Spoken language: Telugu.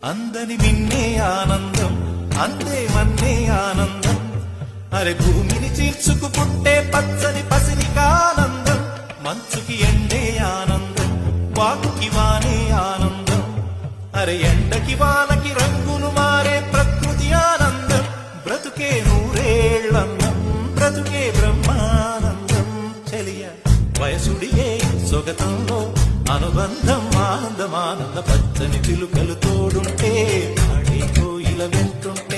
అందని మిన్నే ఆనందం అందే మన్నే ఆనందం అరే భూమిని చీల్చుకు పుట్టే పచ్చని పసిరికానందం మంచుకి ఎండే ఆనందం వాకుకి వానే ఆనందం అరే ఎండకి వానకి రంగులు మారే ప్రకృతి ఆనందం బ్రతుకే నూరేళ్లందం బ్రతుకే బ్రహ్మానందం చెలియ వయసుడియే సొగతంలో అనుబంధం ఆనందమానంద పచ్చని చిలుకలు తోడుంటే ఆడే కోయిల వెంటుంటే